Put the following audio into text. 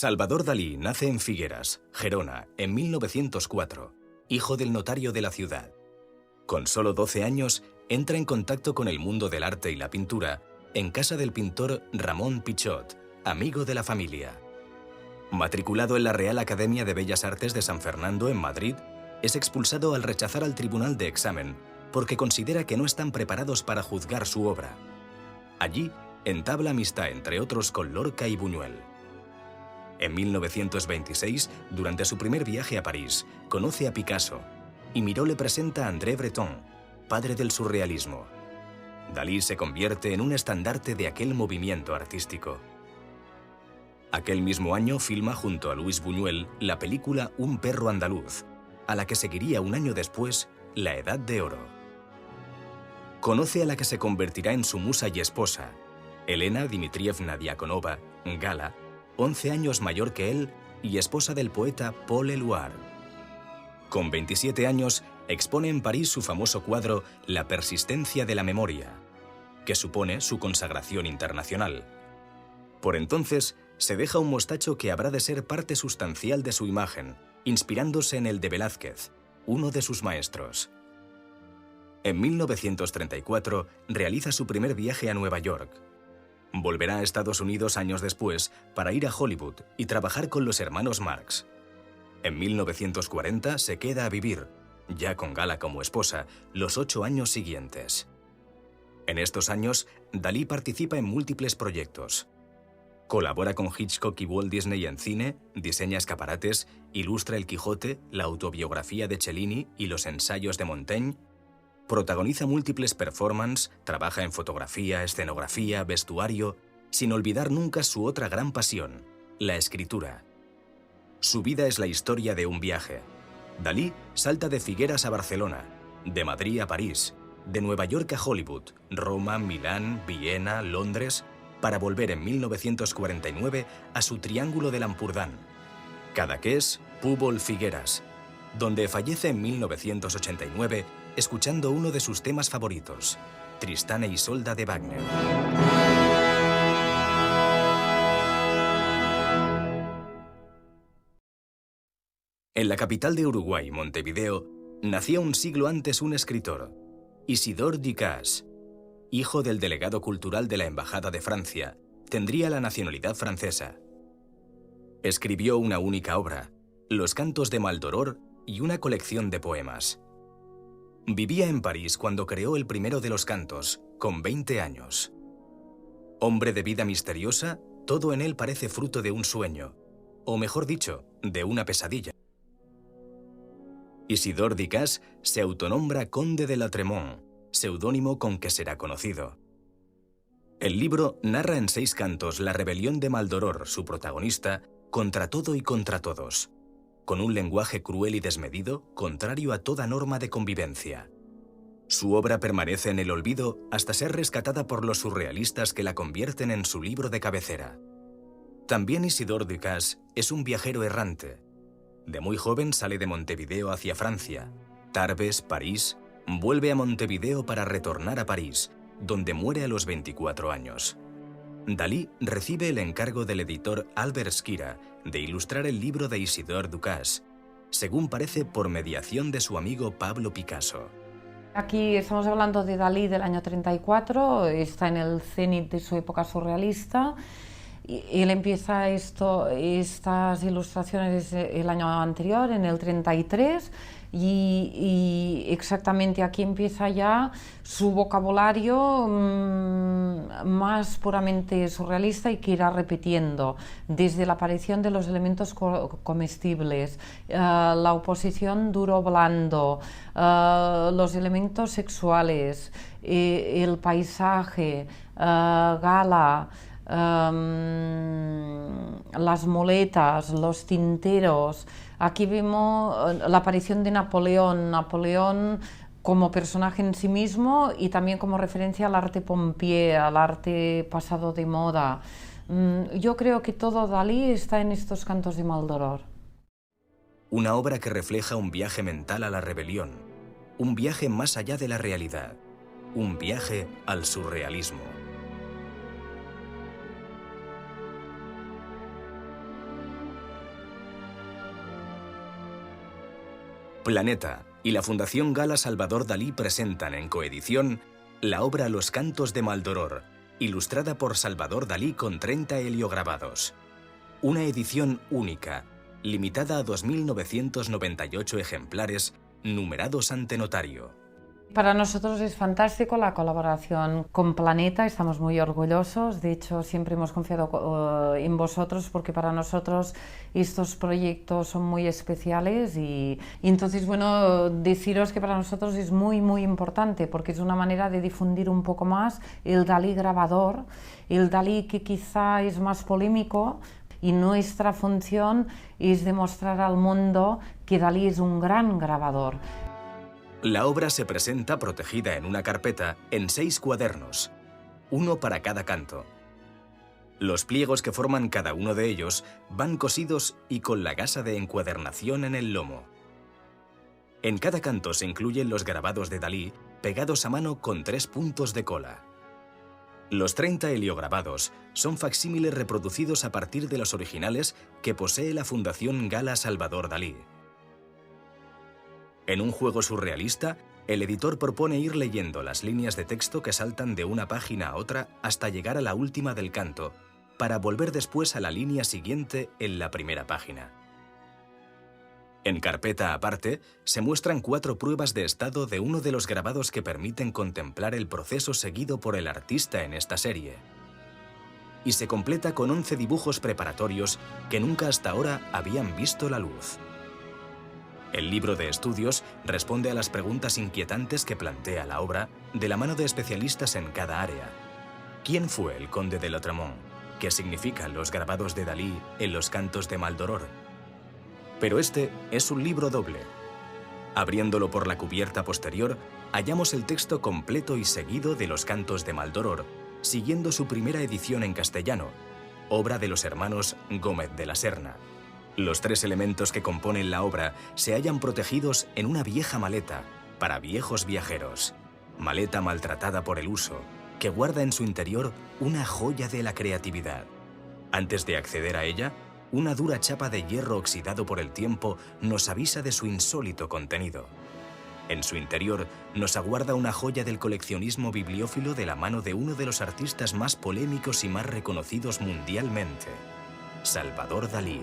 Salvador Dalí nace en Figueras, Gerona, en 1904, hijo del notario de la ciudad. Con solo 12 años, entra en contacto con el mundo del arte y la pintura en casa del pintor Ramón Pichot, amigo de la familia. Matriculado en la Real Academia de Bellas Artes de San Fernando en Madrid, es expulsado al rechazar al tribunal de examen porque considera que no están preparados para juzgar su obra. Allí, entabla amistad, entre otros, con Lorca y Buñuel. En 1926, durante su primer viaje a París, conoce a Picasso y Miró le presenta a André Breton, padre del surrealismo. Dalí se convierte en un estandarte de aquel movimiento artístico. Aquel mismo año filma junto a Luis Buñuel la película Un perro andaluz, a la que seguiría un año después La Edad de Oro. Conoce a la que se convertirá en su musa y esposa, Elena Dmitrievna Diakonova, Gala, 11 años mayor que él y esposa del poeta Paul Éluard. Con 27 años, expone en París su famoso cuadro La persistencia de la memoria, que supone su consagración internacional. Por entonces, se deja un mostacho que habrá de ser parte sustancial de su imagen, inspirándose en el de Velázquez, uno de sus maestros. En 1934, realiza su primer viaje a Nueva York. Volverá a Estados Unidos años después para ir a Hollywood y trabajar con los hermanos Marx. En 1940 se queda a vivir, ya con Gala como esposa, los 8 años siguientes. En estos años, Dalí participa en múltiples proyectos. Colabora con Hitchcock y Walt Disney en cine, diseña escaparates, ilustra El Quijote, la autobiografía de Cellini y los ensayos de Montaigne. Protagoniza múltiples performances, trabaja en fotografía, escenografía, vestuario, sin olvidar nunca su otra gran pasión, la escritura. Su vida es la historia de un viaje. Dalí salta de Figueras a Barcelona, de Madrid a París, de Nueva York a Hollywood, Roma, Milán, Viena, Londres, para volver en 1949 a su Triángulo del Ampurdán, Cadaqués, Púbol, Figueras, donde fallece en 1989 escuchando uno de sus temas favoritos, Tristán e Isolda de Wagner. En la capital de Uruguay, Montevideo, nacía un siglo antes un escritor, Isidore Ducasse. Hijo del delegado cultural de la Embajada de Francia, tendría la nacionalidad francesa. Escribió una única obra, Los Cantos de Maldoror, y una colección de poemas. Vivía en París cuando creó el primero de los cantos, con 20 años. Hombre de vida misteriosa, todo en él parece fruto de un sueño, o mejor dicho, de una pesadilla. Isidore Ducasse se autonombra Conde de la Tremont, seudónimo con que será conocido. El libro narra en 6 cantos la rebelión de Maldoror, su protagonista, contra todo y contra todos, con un lenguaje cruel y desmedido, contrario a toda norma de convivencia. Su obra permanece en el olvido hasta ser rescatada por los surrealistas que la convierten en su libro de cabecera. También Isidore Ducasse es un viajero errante. De muy joven sale de Montevideo hacia Francia, Tarbes, París, vuelve a Montevideo para retornar a París, donde muere a los 24 años. Dalí recibe el encargo del editor Albert Schira de ilustrar el libro de Isidore Ducasse, según parece por mediación de su amigo Pablo Picasso. Aquí estamos hablando de Dalí del año 34, está en el cenit de su época surrealista. Él empieza estas ilustraciones el año anterior, en el 33, y exactamente aquí empieza ya su vocabulario más puramente surrealista y que irá repitiendo, desde la aparición de los elementos comestibles, la oposición duro-blando, los elementos sexuales, el paisaje, Gala, las muletas, los tinteros. Aquí vemos la aparición de Napoleón como personaje en sí mismo y también como referencia al arte pompier, al arte pasado de moda. Yo creo que todo Dalí está en estos cantos de Maldoror. Una obra que refleja un viaje mental a la rebelión, un viaje más allá de la realidad, un viaje al surrealismo. Planeta y la Fundación Gala Salvador Dalí presentan en coedición la obra Los cantos de Maldoror, ilustrada por Salvador Dalí con 30 heliograbados. Una edición única, limitada a 2.998 ejemplares, numerados ante notario. Para nosotros es fantástico la colaboración con Planeta, estamos muy orgullosos, de hecho siempre hemos confiado en vosotros porque para nosotros estos proyectos son muy especiales y entonces bueno, deciros que para nosotros es muy importante porque es una manera de difundir un poco más el Dalí grabador, el Dalí que quizá es más polémico. Y nuestra función es demostrar al mundo que Dalí es un gran grabador. La obra se presenta protegida en una carpeta en 6 cuadernos, uno para cada canto. Los pliegos que forman cada uno de ellos van cosidos y con la gasa de encuadernación en el lomo. En cada canto se incluyen los grabados de Dalí pegados a mano con 3 puntos de cola. Los 30 heliograbados son facsímiles reproducidos a partir de los originales que posee la Fundación Gala Salvador Dalí. En un juego surrealista, el editor propone ir leyendo las líneas de texto que saltan de una página a otra hasta llegar a la última del canto, para volver después a la línea siguiente en la primera página. En carpeta aparte, se muestran 4 pruebas de estado de uno de los grabados que permiten contemplar el proceso seguido por el artista en esta serie. Y se completa con 11 dibujos preparatorios que nunca hasta ahora habían visto la luz. El libro de estudios responde a las preguntas inquietantes que plantea la obra de la mano de especialistas en cada área. ¿Quién fue el conde de Lautréamont? ¿Qué significan los grabados de Dalí en los cantos de Maldoror? Pero este es un libro doble. Abriéndolo por la cubierta posterior, hallamos el texto completo y seguido de los cantos de Maldoror, siguiendo su primera edición en castellano, obra de los hermanos Gómez de la Serna. Los 3 elementos que componen la obra se hallan protegidos en una vieja maleta para viejos viajeros. Maleta maltratada por el uso, que guarda en su interior una joya de la creatividad. Antes de acceder a ella, una dura chapa de hierro oxidado por el tiempo nos avisa de su insólito contenido. En su interior nos aguarda una joya del coleccionismo bibliófilo de la mano de uno de los artistas más polémicos y más reconocidos mundialmente, Salvador Dalí.